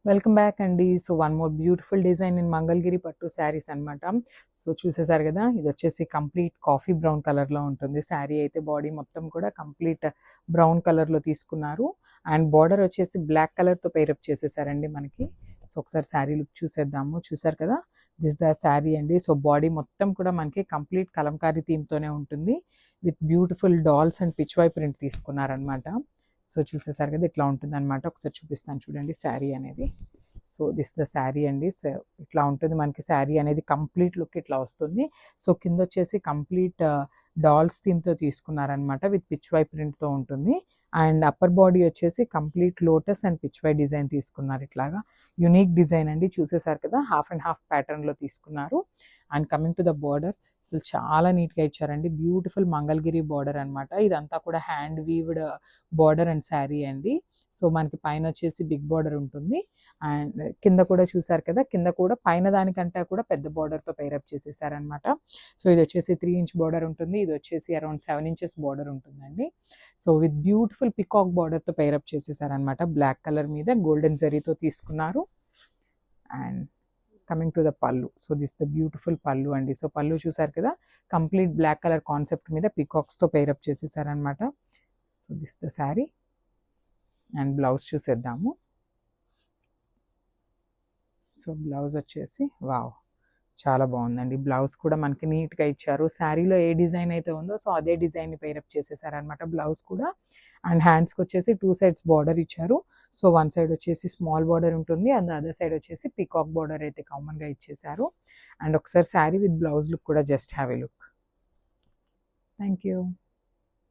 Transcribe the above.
Welcome back అండి. So one more beautiful design in Mangalagiri పట్టు శారీస్ అనమాట. సో చూసేసారు కదా, ఇది వచ్చేసి కంప్లీట్ కాఫీ బ్రౌన్ కలర్లో ఉంటుంది శారీ అయితే. బాడీ మొత్తం కూడా కంప్లీట్ బ్రౌన్ కలర్లో తీసుకున్నారు అండ్ బార్డర్ వచ్చేసి బ్లాక్ కలర్తో పేరప్ చేసేసారండి మనకి. సో ఒకసారి శారీ లుక్ చూసేద్దాము. చూసారు కదా, దిస్ ద శారీ అండి. సో బాడీ మొత్తం కూడా మనకి కంప్లీట్ కలంకారీ థీమ్తోనే ఉంటుంది with beautiful dolls and Pichwai print తీసుకున్నారనమాట. సో చూసేసారు కదా, ఇట్లా ఉంటుంది అనమాట. ఒకసారి చూపిస్తాను చూడండి శారీ అనేది. సో దిస్ ద శారీ అండి. సో ఇట్లా ఉంటుంది మనకి శారీ అనేది. కంప్లీట్ లుక్ ఇట్లా వస్తుంది. సో కింద వచ్చేసి కంప్లీట్ డాల్స్ థీమ్తో తీసుకున్నారనమాట విత్ పిచ్వై ప్రింట్తో ఉంటుంది. అండ్ అప్పర్ బాడీ వచ్చేసి complete lotus and Pichwai design తీసుకున్నారు. ఇట్లాగా యునిక్ డిజైన్ అండి. చూసేసారు కదా, హాఫ్ అండ్ హాఫ్ ప్యాటర్న్లో తీసుకున్నారు. And coming to the border, అసలు చాలా నీట్గా ఇచ్చారండి. బ్యూటిఫుల్ మంగళగిరి బార్డర్ అనమాట. ఇదంతా కూడా hand weaved border and sari అండి. సో మనకి పైన వచ్చేసి బిగ్ బార్డర్ ఉంటుంది అండ్ కింద కూడా చూసారు కదా, కింద కూడా పైన దానికంటే కూడా పెద్ద బార్డర్తో పేరప్ చేసేసారనమాట. సో ఇది వచ్చేసి 3 ఇంచ్ బార్డర్ ఉంటుంది. ఇది వచ్చేసి అరౌండ్ 7 ఇంచెస్ బార్డర్ ఉంటుందండి. సో విత్ బ్యూటిఫుల్ పికాక్ బార్డర్తో పేరప్ చేసేసారనమాట. బ్లాక్ కలర్ మీద గోల్డెన్ జరీతో తీసుకున్నారు. And coming to the pallu, so this the beautiful pallu అండి. సో పళ్ళు చూసారు కదా, కంప్లీట్ బ్లాక్ కలర్ కాన్సెప్ట్ మీద పికాక్స్తో పేరప్ చేసేసారనమాట. So this the sari. And blouse చూసేద్దాము. సో బ్లౌజ్ వచ్చేసి వావ్, చాలా బాగుందండి. బ్లౌజ్ కూడా మనకి నీట్గా ఇచ్చారు. శారీలో ఏ డిజైన్ అయితే ఉందో సో అదే డిజైన్ని పేరప్ చేసేసారనమాట బ్లౌజ్ కూడా. అండ్ హ్యాండ్స్కి వచ్చేసి 2 సైడ్స్ బార్డర్ ఇచ్చారు. సో వన్ సైడ్ వచ్చేసి స్మాల్ బార్డర్ ఉంటుంది అండ్ అదర్ సైడ్ వచ్చేసి పికాక్ బార్డర్ అయితే కామన్గా ఇచ్చేసారు. అండ్ ఒకసారి శారీ విత్ బ్లౌజ్ లుక్ కూడా just have a look. Thank you.